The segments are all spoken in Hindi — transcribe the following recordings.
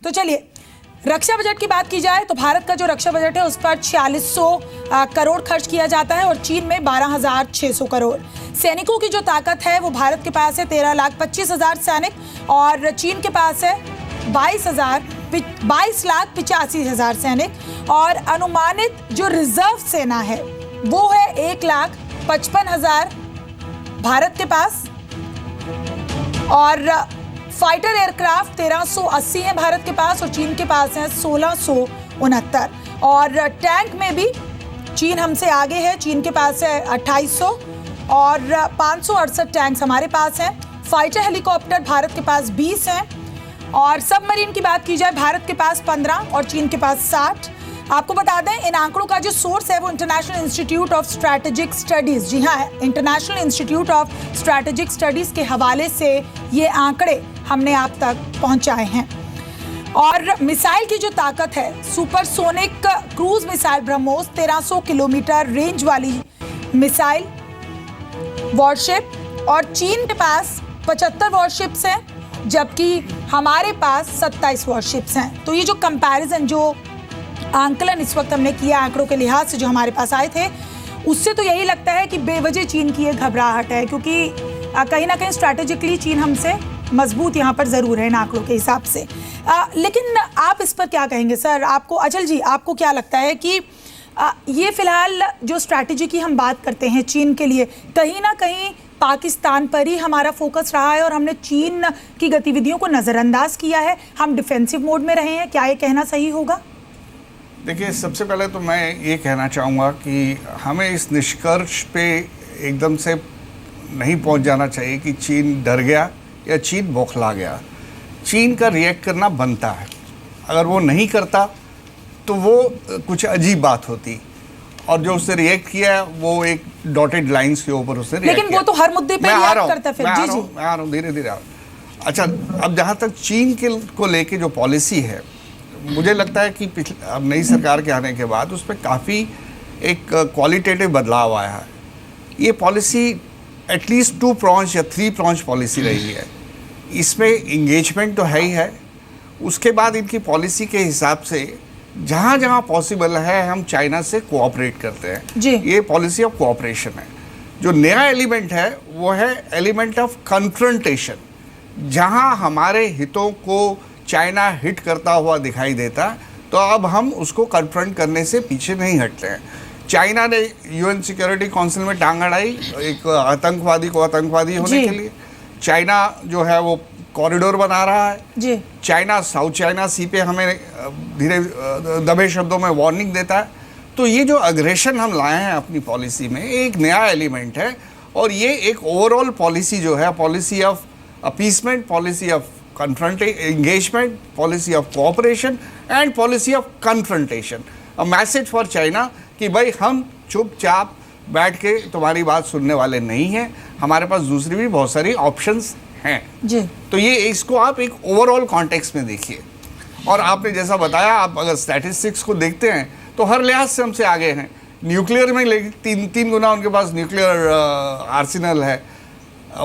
तो चलिए रक्षा बजट की बात की जाए तो भारत का जो रक्षा बजट है उस पर 4600 करोड़ खर्च किया जाता है और चीन में 12,600 करोड़। सैनिकों की जो ताकत है वो भारत के पास है 13,25,000 सैनिक और चीन के पास है 22,85,000 सैनिक और अनुमानित जो रिजर्व सेना है वो है 1,55,000 भारत के पास और फाइटर एयरक्राफ्ट 1380 है भारत के पास और चीन के पास है 1669 और टैंक में भी चीन हमसे आगे है, चीन के पास है 2800 और 568 टैंक्स हमारे पास हैं। फाइटर हेलीकॉप्टर भारत के पास 20 हैं और सबमरीन की बात की जाए भारत के पास 15 और चीन के पास 60। आपको बता दें इन आंकड़ों का जो सोर्स है वो International Institute of Strategic Studies, जी हाँ, International Institute of Strategic Studies के हवाले से ये आंकड़े हमने आप तक पहुंचाए हैं। और मिसाइल की जो ताकत है, supersonic cruise missile BrahMos 1300 kilometre range वाली मिसाइल वॉरशिप और चीन के पास 75 वॉरशिप्स हैं जबकि हमारे पास 27 वॉरशिप्स हैं। तो ये जो कंपैरिजन, जो आंकलन इस वक्त हमने किया आंकड़ों के लिहाज से जो हमारे पास आए थे, उससे तो यही लगता है कि बेवजह चीन की ये घबराहट है क्योंकि कहीं ना कहीं स्ट्रैटेजिकली चीन हमसे मजबूत यहाँ पर ज़रूर है इन आंकड़ों के हिसाब से। लेकिन आप इस पर क्या कहेंगे सर? आपको, अचल जी, आपको क्या लगता है कि ये फिलहाल जो स्ट्रैटेजी की हम बात करते हैं चीन के लिए, कहीं ना कहीं पाकिस्तान पर ही हमारा फोकस रहा है और हमने चीन की गतिविधियों को नज़रअंदाज किया है, हम डिफेंसिव मोड में रहे हैं, क्या ये कहना सही होगा? देखिए, सबसे पहले तो मैं ये कहना चाहूँगा कि हमें इस निष्कर्ष पे एकदम से नहीं पहुँच जाना चाहिए कि चीन डर गया या चीन बौखला गया। चीन का रिएक्ट करना बनता है, अगर वो नहीं करता तो वो कुछ अजीब बात होती और जो उसने रिएक्ट किया वो एक डॉटेड लाइंस के ऊपर उसने रिएक्ट किया। लेकिन वो तो हर मुद्दे पे रिएक्ट करता है फिर। जी जी, मैं आ रहा हूँ धीरे धीरे। अच्छा, अब जहाँ तक चीन को लेके जो पॉलिसी है, मुझे लगता है कि अब नई सरकार के आने के बाद उस पर काफ़ी एक क्वालिटेटिव बदलाव आया है। ये पॉलिसी एटलीस्ट 2 प्रॉन्च या 3 प्रॉन्च पॉलिसी रही है। इसमें इंगेजमेंट तो है ही है, उसके बाद इनकी पॉलिसी के हिसाब से जहाँ जहाँ पॉसिबल है हम चाइना से कोऑपरेट करते हैं जी। ये पॉलिसी ऑफ कोऑपरेशन है। जो नया एलिमेंट है वो है एलिमेंट ऑफ कन्फ्रंटेशन, जहाँ हमारे हितों को चाइना हिट करता हुआ दिखाई देता तो अब हम उसको कन्फ्रंट करने से पीछे नहीं हटते हैं। चाइना ने यूएन सिक्योरिटी काउंसिल में टांग अड़ाई एक आतंकवादी को आतंकवादी होने के लिए। चाइना जो है वो कॉरिडोर बना रहा है जी। चाइना साउथ चाइना सी पे हमें धीरे दबे शब्दों में वार्निंग देता है। तो ये जो अग्रेशन हम लाए हैं अपनी पॉलिसी में, एक नया एलिमेंट है और ये एक ओवरऑल पॉलिसी जो है, policy of appeasement, policy of engagement, policy of cooperation and policy of confrontation, a message for China कि भाई हम चुपचाप बैठ के तुम्हारी बात सुनने वाले नहीं हैं, हमारे पास दूसरी भी बहुत सारी ऑप्शंस हैं जी। तो ये इसको आप एक ओवरऑल कॉन्टेक्स्ट में देखिए। और आपने जैसा बताया, आप अगर स्टैटिस्टिक्स को देखते हैं तो हर लिहाज से हमसे आगे हैं। न्यूक्लियर में तीन गुना उनके पास न्यूक्लियर आर्सेनल है।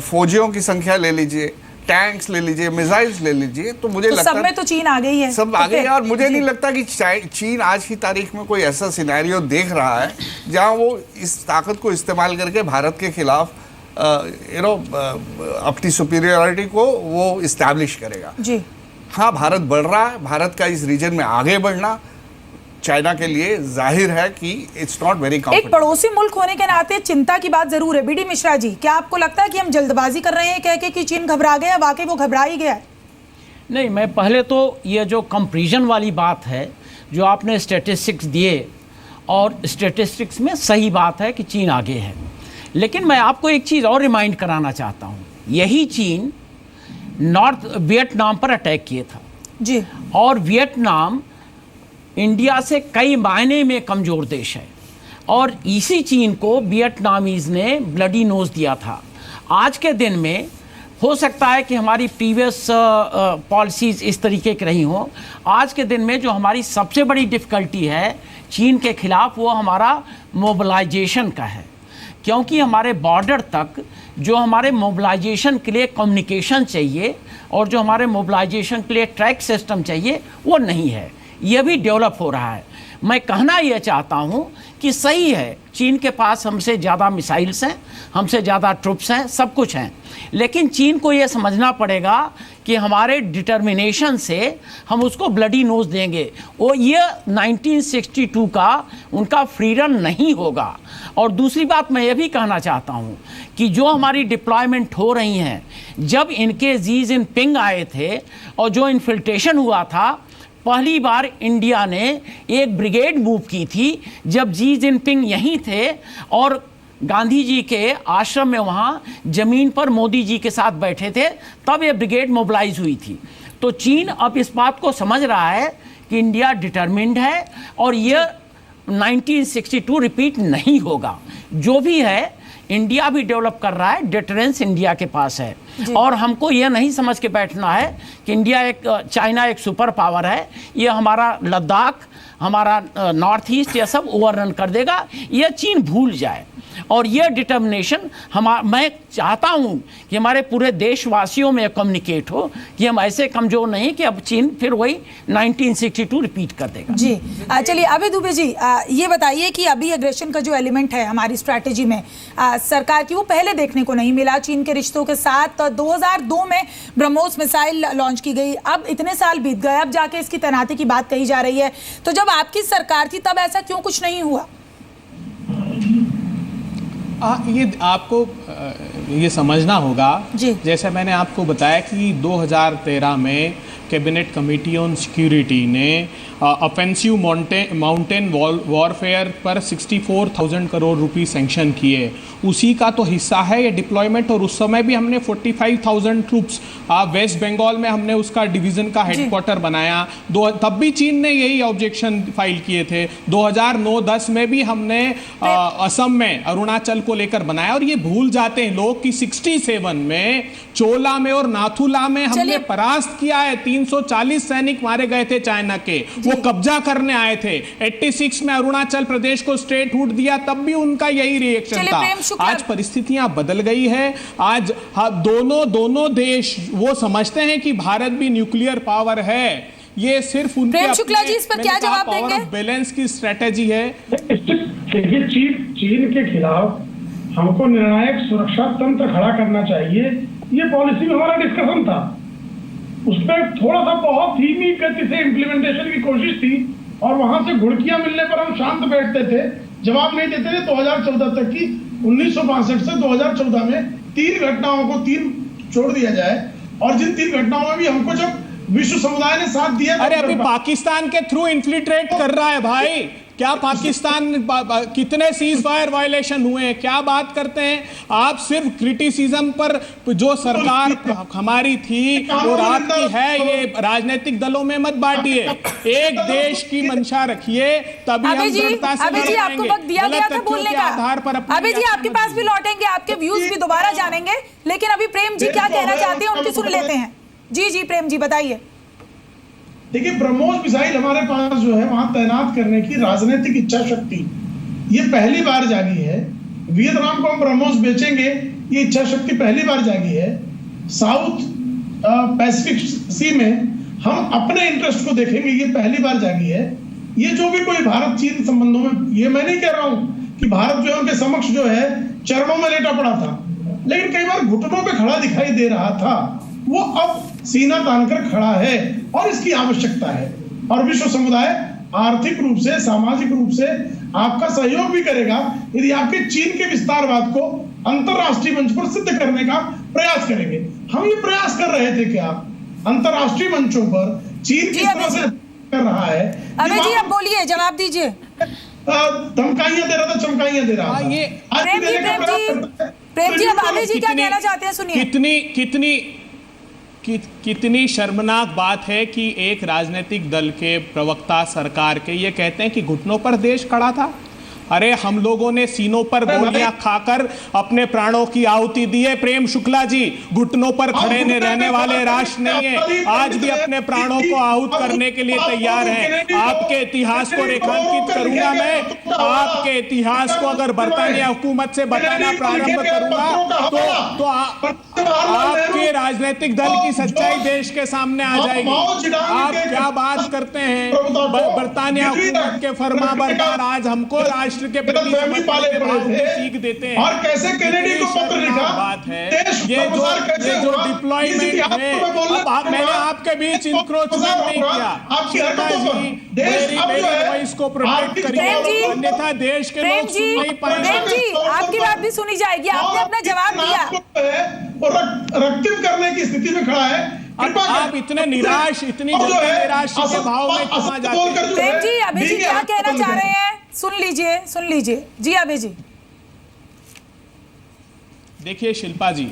फौजियों की संख्या ले लीजिए, टैंक्स ले लीजिए, मिसाइल्स ले लीजिए, तो मुझे लगता है सब में तो चीन आ गई है, सब आ गई है। और मुझे नहीं लगता कि चीन आज की तारीख में कोई ऐसा सिनेरियो देख रहा है जहां वो इस ताकत को इस्तेमाल करके भारत के खिलाफ अपनी सुपीरियरिटी को वो इस्टेब्लिश करेगा जी। हाँ, भारत बढ़ रहा है, भारत का इस रीजन में आगे बढ़ना चाइना के लिए जाहिर है कि इट्स नॉट वेरी कंफर्टेबल। एक पड़ोसी मुल्क होने के नाते चिंता की बात जरूर है। बीडी मिश्रा जी, क्या आपको लगता है कि हम जल्दबाजी कर रहे हैं कह के कि चीन घबरा गया? वाकई वो घबरा ही गया है? नहीं, मैं पहले तो ये जो कंपैरिजन वाली बात है जो आपने स्टैटिस्टिक्स दिए, और स्टैटिस्टिक्स में सही बात है कि चीन आगे है, लेकिन मैं आपको एक चीज़ और रिमाइंड कराना चाहता हूँ। यही चीन नॉर्थ वियतनाम पर अटैक किए था जी, और वियतनाम इंडिया से कई मायने में कमज़ोर देश है और इसी चीन को वियतनामीज़ ने ब्लडी नोज दिया था। आज के दिन में हो सकता है कि हमारी प्रीवियस पॉलिसीज़ इस तरीके की रही हों। आज के दिन में जो हमारी सबसे बड़ी डिफ़िकल्टी है चीन के ख़िलाफ़, वो हमारा मोबिलाइजेशन का है, क्योंकि हमारे बॉर्डर तक जो हमारे मोबिलाइजेशन के लिए कम्युनिकेशन चाहिए और जो हमारे मोबिलाइजेशन के लिए ट्रैक सिस्टम चाहिए वो नहीं है। ये भी डेवलप हो रहा है। मैं कहना ये चाहता हूँ कि सही है, चीन के पास हमसे ज़्यादा मिसाइल्स हैं, हमसे ज़्यादा ट्रुप्स हैं, सब कुछ हैं, लेकिन चीन को ये समझना पड़ेगा कि हमारे डिटर्मिनेशन से हम उसको ब्लडी नोज देंगे। वो ये 1962 का उनका फ्री रन नहीं होगा। और दूसरी बात मैं ये भी कहना चाहता हूँ कि जो हमारी डिप्लॉयमेंट हो रही हैं, जब इनके जी जिनपिंग आए थे और जो इन्फिल्ट्रेशन हुआ था, पहली बार इंडिया ने एक ब्रिगेड मूव की थी जब जी जिनपिंग यहीं थे और गांधी जी के आश्रम में वहाँ ज़मीन पर मोदी जी के साथ बैठे थे, तब ये ब्रिगेड मोबिलाइज हुई थी। तो चीन अब इस बात को समझ रहा है कि इंडिया डिटरमिन्ड है और ये 1962 रिपीट नहीं होगा। जो भी है, इंडिया भी डेवलप कर रहा है, डिटरेंस इंडिया के पास है। और हमको ये नहीं समझ के बैठना है कि चाइना एक सुपर पावर है, ये हमारा लद्दाख, हमारा नॉर्थ ईस्ट, ये सब ओवररन कर देगा, ये चीन भूल जाए। और ये डिटर्मिनेशन मैं चाहता हूँ कि हमारे पूरे देशवासियों में कम्युनिकेट हो कि हम ऐसे कमज़ोर नहीं कि अब चीन फिर वही 1962 रिपीट कर देगा। जी चलिए अभय दुबे जी, ये बताइए कि अभी एग्रेशन का जो एलिमेंट है हमारी स्ट्रैटेजी में सरकार की, वो पहले देखने को नहीं मिला चीन के रिश्तों के साथ। 2002 में ब्रह्मोस मिसाइल लॉन्च की गई, अब इतने साल बीत गए, अब जाके इसकी तैनाती की बात कही जा रही है। तो जब आपकी सरकार थी तब ऐसा क्यों कुछ नहीं हुआ? ये आपको ये समझना होगा, जी। जैसे मैंने आपको बताया कि 2013 में कैबिनेट कमेटी ऑन सिक्योरिटी ने ऑफेंसिव माउंटेन वॉरफेयर पर 64,000 करोड़ रुपए सैंक्शन किए। उसी का तो हिस्सा है ये डिप्लॉयमेंट। और उस समय भी हमने 45,000 ट्रूप्स वेस्ट बंगाल में हमने उसका डिवीज़न का हेडक्वार्टर बनाया। तब भी चीन ने यही ऑब्जेक्शन फाइल किए थे। 2009-10 में भी हमने असम में अरुणाचल को लेकर बनाया। और ये भूल जाते हैं लोग कि 67 में चोला में और नाथुला में हमने परास्त किया है। 340 सैनिक मारे गए थे चाइना के, वो कब्जा करने आए थे। 86 में अरुणाचल प्रदेश को स्टेटहुड दिया, तब भी उनका यही रिएक्शन था। आज परिस्थितियां बदल गई है। आज दोनों देश वो समझते हैं कि भारत भी न्यूक्लियर पावर है। ये सिर्फ उनके प्रेम शुक्ला जी इस पर क्या जवाब देंगे? बैलेंस की स्ट्रेटेजी है। देखिए, चीन के खिलाफ हमको निर्णायक सुरक्षा तंत्र खड़ा करना चाहिए, ये पॉलिसी में हमारा डिस्कशन था। उसमें थोड़ा सा बहुत धीमी गति से इम्प्लीमेंटेशन की कोशिश थी और वहां से घुड़कियां मिलने पर हम शांत बैठते थे, जवाब नहीं देते थे। 2014 तक की 1962 से 2014 में 3 घटनाओं को छोड़ दिया जाए। और जिन 3 घटनाओं में भी हमको जब विश्व समुदाय ने साथ दिया, अरे अभी पाकिस्तान के थ्रू इन्फिल्ट्रेट कर रहा है भाई। क्या पाकिस्तान कितने सीज फायर वायलेशन हुए हैं? क्या बात करते हैं आप? सिर्फ क्रिटिसिज्म पर जो सरकार हमारी थी वो आपकी है, ये राजनीतिक दलों में मत बांटिए। एक देश की मंशा रखिए, तभी हम दृढ़ता से अभी जी आपको वक्त दिया गया था बोलने का। आधार पर अभी जी आपके पास भी लौटेंगे, आपके व्यूज भी दोबारा जानेंगे, लेकिन अभी प्रेम जी क्या कहना चाहते हैं उनकी सुन लेते हैं। जी प्रेम जी बताइए। देखिए, ब्रह्मोस मिसाइल हमारे पास जो है वहां तैनात करने की राजनीतिक इच्छा शक्ति ये पहली बार जागी है। वियतनाम को हम ब्रह्मोस बेचेंगे, ये इच्छा शक्ति पहली बार जागी है। साउथ पैसिफिक सी में हम अपने इंटरेस्ट को देखेंगे, ये पहली बार जागी है। ये जो भी कोई भारत चीन संबंधों में, ये मैं नहीं कह रहा हूं कि भारत जो है उनके समक्ष जो है चरणों में लेटा पड़ा था, लेकिन कई बार घुटनों पे खड़ा दिखाई दे रहा था। वो अब सीना तानकर खड़ा है और इसकी आवश्यकता है। और विश्व समुदाय आर्थिक रूप से, सामाजिक रूप से आपका सहयोग भी करेगा यदि आपके चीन के विस्तारवाद को अंतरराष्ट्रीय मंच पर सिद्ध करने का प्रयास करेंगे। हम ये प्रयास कर रहे थे कि आप अंतरराष्ट्रीय मंचों पर चीन किस तरह से कर रहा है। अभय जी आप बोलिए, जवाब दीजिए। धमकाइयां दे रहा था, चमकाइयां दे रहा था। प्रेम जी अब अभय जी क्या कहना चाहते हैं सुनिए। कितनी शर्मनाक बात है कि एक राजनीतिक दल के प्रवक्ता सरकार के ये कहते हैं कि घुटनों पर देश खड़ा था। अरे हम लोगों ने सीनों पर गोलियां खाकर अपने प्राणों की आहुति दी है। प्रेम शुक्ला जी, घुटनों पर खड़े रहने वाले राष्ट्र नहीं है, आज भी अपने प्राणों को आहूत करने के लिए तैयार हैं। आपके इतिहास को रेखांकित करूंगा मैं, आपके इतिहास को अगर बरतानिया हुकूमत से बताना प्रारंभ करूंगा तो आपके राजनीतिक दल की सच्चाई देश के सामने आ जाएगी। आप क्या बात करते हैं, बरतानिया हुकूमत के फरमाबरदार आज हमको राष्ट्र के प्रति सीख देते हैं। और कैसे कैनेडी को पत्र लिखा, बात है ये जो डिप्लॉयमेंट है, अब मैंने आपके बीच इंक्रोचमेंट नहीं किया। आपकी हरकतों पर देश अब जो है इसको प्रोटेक्ट करिए, अन्यथा देश के लोग सुन नहीं पाएंगे। प्रेम जी, आपकी बात भी सुनी जाएगी, आपने अपना जवाब दिया। रक्तिम करने की स्थिति में खड़ा है। आप इतने निराश, इतनी निराश के भाव में क्यों आ जाते हैं? प्रेम जी, अभी जी क्या कहना चाह रहे हैं, सुन लीजिए जी। अभी जी देखिए शिल्पा जी,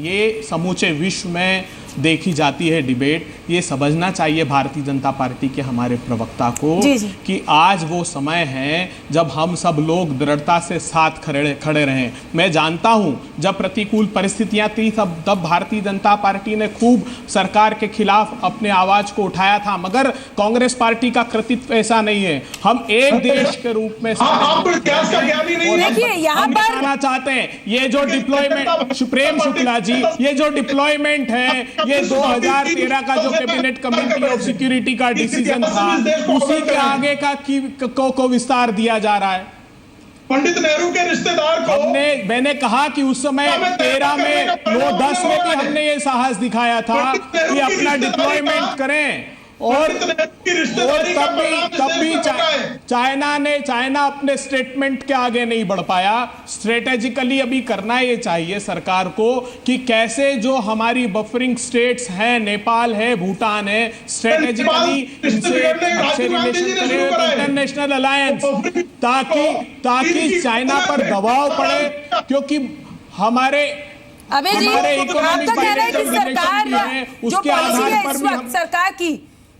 ये समूचे विश्व में देखी जाती है डिबेट। ये समझना चाहिए भारतीय जनता पार्टी के हमारे प्रवक्ता को कि आज वो समय है जब हम सब लोग दृढ़ता से साथ खड़े रहें। मैं जानता हूं जब प्रतिकूल परिस्थितियां थी तब भारतीय जनता पार्टी ने खूब सरकार के खिलाफ अपने आवाज को उठाया था, मगर कांग्रेस पार्टी का कृतित्व ऐसा नहीं है। हम एक देश के रूप में देखिए यहाँ पर चाहते हैं। ये जो डिप्लॉयमेंट, प्रेम शुक्ला जी, ये जो डिप्लॉयमेंट है, ये 2013 का जो कैबिनेट कमेटी ऑफ सिक्योरिटी का डिसीजन था, उसी के आगे का को विस्तार दिया जा रहा है। पंडित नेहरू के रिश्तेदार को मैंने कहा कि उस समय 13 में 9-10 में भी हमने ये साहस दिखाया था कि अपना डिप्लॉयमेंट करें। और तब भी चाइना अपने स्टेटमेंट के आगे नहीं बढ़ पाया। स्ट्रेटेजिकली अभी करना ये चाहिए सरकार को कि कैसे जो हमारी बफरिंग स्टेट्स हैं, नेपाल है, भूटान है, स्ट्रेटेजिकली इनसे अच्छे रिलेशन करें, इंटरनेशनल अलायंस, ताकि चाइना पर दबाव पड़े, क्योंकि हमारे आपका कहना है कि सरकार जो पॉलिसी है इस वक्त सरकार की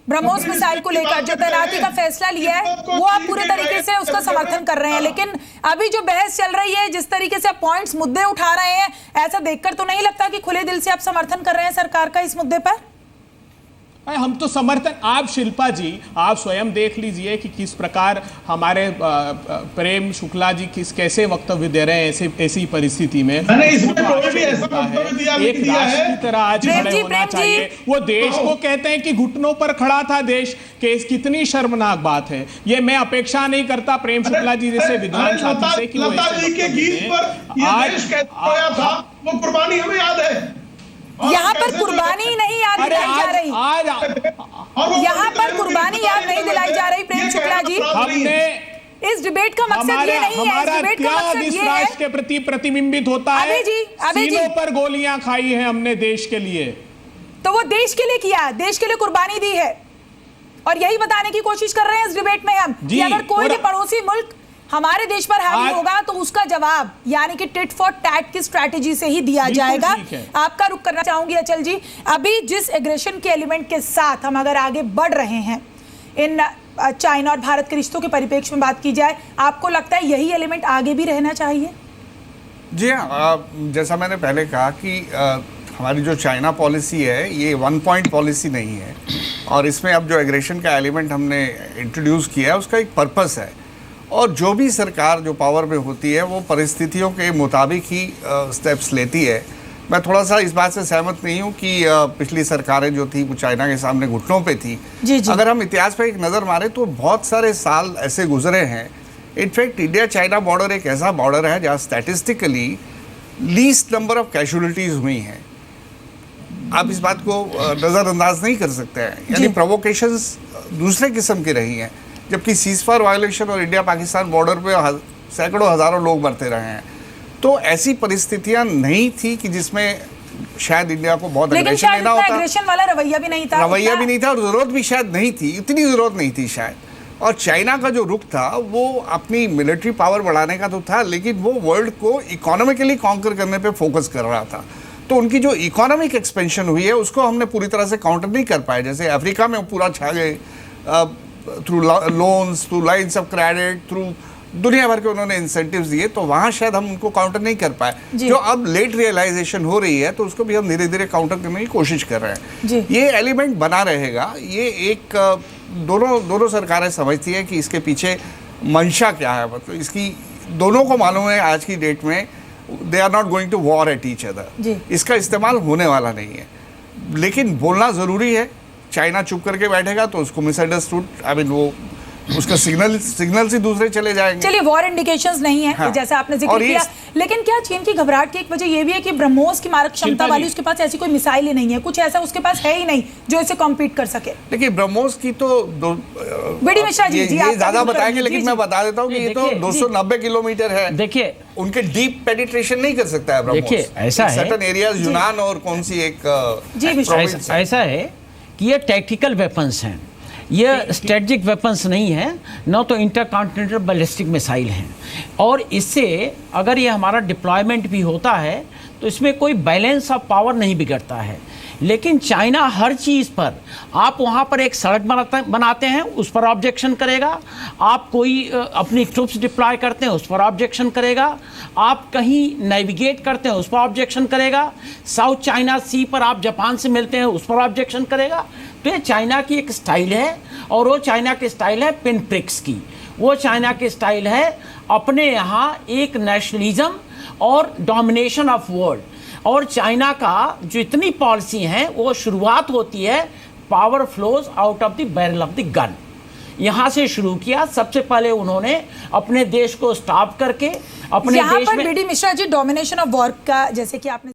ब्रह्मोस मिसाइल को लेकर जो तैनाती का फैसला लिया है, वो आप पूरे तरीके से उसका समर्थन कर रहे हैं, लेकिन अभी जो बहस चल रही है, जिस तरीके से आप पॉइंट्स मुद्दे उठा रहे हैं, ऐसा देखकर तो नहीं लगता कि खुले दिल से आप समर्थन कर रहे हैं सरकार का इस मुद्दे पर? हम तो समर्थन, आप शिल्पा जी आप स्वयं देख लीजिए कि किस प्रकार हमारे प्रेम शुक्ला जी कैसे वक्तव्य दे रहे हैं ऐसी परिस्थिति में। एक राष्ट्र की तरह आज खड़े होना चाहिए। वो देश को कहते हैं कि घुटनों पर खड़ा था देश, कितनी शर्मनाक बात है ये। मैं अपेक्षा नहीं करता प्रेम शुक्ला जी जैसे विद्वान साथी से कि वो कुर्बानी हमें याद है। यहाँ पर कुर्बानी नहीं याद दिलाई जा रही, यहाँ पर कुर्बानी याद नहीं दिलाई जा रही प्रेम शुक्ला जी। हमने इस डिबेट का मकसद ये नहीं है, हमारा त्याग इस राष्ट्र के प्रति प्रतिबिंबित होता है। सीनों पर गोलियां खाई हैं हमने देश के लिए, तो वो देश के लिए किया, देश के लिए कुर्बानी दी है, और यही बताने की कोशिश कर रहे हैं इस डिबेट में हम कि अगर कोई भी पड़ोसी मुल्क हमारे देश पर हावी होगा तो उसका जवाब यानी कि टिट फॉर टैट की स्ट्रैटेजी से ही दिया जाएगा। आपका रुख करना चाहूंगी अचल जी, अभी जिस एग्रेशन के एलिमेंट के साथ हम अगर आगे बढ़ रहे हैं इन चाइना और भारत के रिश्तों के परिप्रेक्ष्य में बात की जाए, आपको लगता है यही एलिमेंट आगे भी रहना चाहिए? जी हाँ, जैसा मैंने पहले कहा कि हमारी जो चाइना पॉलिसी है ये वन पॉइंट पॉलिसी नहीं है, और इसमें अब जो एग्रेशन का एलिमेंट हमने इंट्रोड्यूस किया है उसका एक पर्पस है, और जो भी सरकार जो पावर में होती है वो परिस्थितियों के मुताबिक ही स्टेप्स लेती है। मैं थोड़ा सा इस बात से सहमत नहीं हूँ कि पिछली सरकारें जो थी वो चाइना के सामने घुटनों पे थी। जी। अगर हम इतिहास पे एक नज़र मारें तो बहुत सारे साल ऐसे गुजरे हैं। इनफैक्ट इंडिया चाइना बॉर्डर एक ऐसा बॉर्डर है जहाँ statistically least number of casualties हुई हैं। आप इस बात को नज़रअंदाज नहीं कर सकते हैं, यानी प्रोवोकेशंस दूसरे किस्म की रही हैं, जबकि सीजफायर वायलेशन और इंडिया पाकिस्तान बॉर्डर पे सैकड़ों हज़ारों लोग मरते रहे हैं। तो ऐसी परिस्थितियां नहीं थी कि जिसमें शायद इंडिया को बहुत एग्रेशन लेना होता, एग्रेशन वाला रवैया भी नहीं था, और ज़रूरत भी शायद नहीं थी, इतनी ज़रूरत नहीं थी शायद। और चाइना का जो रुख था वो अपनी मिलिट्री पावर बढ़ाने का तो था, लेकिन वो वर्ल्ड को इकोनॉमिकली कॉन्कर करने पे फोकस कर रहा था। तो उनकी जो इकोनॉमिक एक्सपेंशन हुई है उसको हमने पूरी तरह से काउंटर नहीं कर पाए। जैसे अफ्रीका में पूरा छा गए through loans, through lines of credit, through दुनिया भर के उन्होंने इंसेंटिव्स दिए, तो वहाँ शायद हम उनको काउंटर नहीं कर पाए। जी। जो अब लेट रियलाइजेशन हो रही है तो उसको भी हम धीरे धीरे काउंटर करने की कोशिश कर रहे जी। हैं। ये एलिमेंट बना रहेगा। ये एक दोनों सरकारें समझती है कि इसके पीछे मंशा क्या है, मतलब इसकी दोनों को मालूम है आज की डेट में they are not going to war at each जी। अदर। इसका इस्तेमाल होने वाला नहीं है, लेकिन बोलना ज़रूरी है। चाइना चुप करके बैठेगा तो उसको मिसअंडरस्टूड, आई मीन वो उसका सिग्नल से दूसरे चले जाएंगे। चलिए, वॉर इंडिकेशंस नहीं है, हाँ। जैसे आपने जिक्र और ये किया, लेकिन क्या चीन की घबराहट की एक वजह ये भी है कि ब्रह्मोस की मारक क्षमता शिल्पा जी। वाली उसके पास ऐसी कोई मिसाइल ही नहीं है, कुछ ऐसा उसके पास है ही नहीं जो इसे कॉम्पीट कर सके। देखिए ब्रह्मोस की तो बीडी मिश्रा जी, ये आपका ज़्यादा भी बताएंगे, जी, लेकिन जी। मैं बता देता हूँ कि ये तो देखिए, 290 किलोमीटर है। देखिए उनके डीप पेनिट्रेशन नहीं कर सकता है ब्रह्मोस। देखिए, ऐसा है। सर्टेन एरियाज यूनान और कौन सी एक जी, मिश्रा। province है। ऐसा है कि ये टैक्टिकल वेपन्स हैं, ये स्ट्रेटजिक वेपन्स नहीं है, न तो इंटरकॉन्टिनेंटल बैलिस्टिक मिसाइल हैं। और इससे अगर ये हमारा डिप्लॉयमेंट भी होता है तो इसमें कोई बैलेंस ऑफ पावर नहीं बिगड़ता है। लेकिन चाइना हर चीज़ पर, आप वहाँ पर एक सड़क बनाते हैं उस पर ऑब्जेक्शन करेगा, आप कोई अपनी ट्रूप्स डिप्लॉय करते हैं उस पर ऑब्जेक्शन करेगा, आप कहीं नेविगेट करते हैं उस पर ऑब्जेक्शन करेगा, साउथ चाइना सी पर आप जापान से मिलते हैं उस पर ऑब्जेक्शन करेगा। तो ये चाइना की एक स्टाइल है, और वो चाइना की स्टाइल है पिन प्रिक्स की। वो चाइना की स्टाइल है अपने यहाँ एक नेशनलिज्म और डोमिनेशन ऑफ वर्ल्ड। और चाइना का जो इतनी पॉलिसी है वो शुरुआत होती है power flows out of the barrel of the gun. यहाँ से शुरू किया। सबसे पहले उन्होंने अपने देश को स्टॉप करके अपने यहाँ देश पर में BD Mishra ji, domination of war का, जैसे कि आपने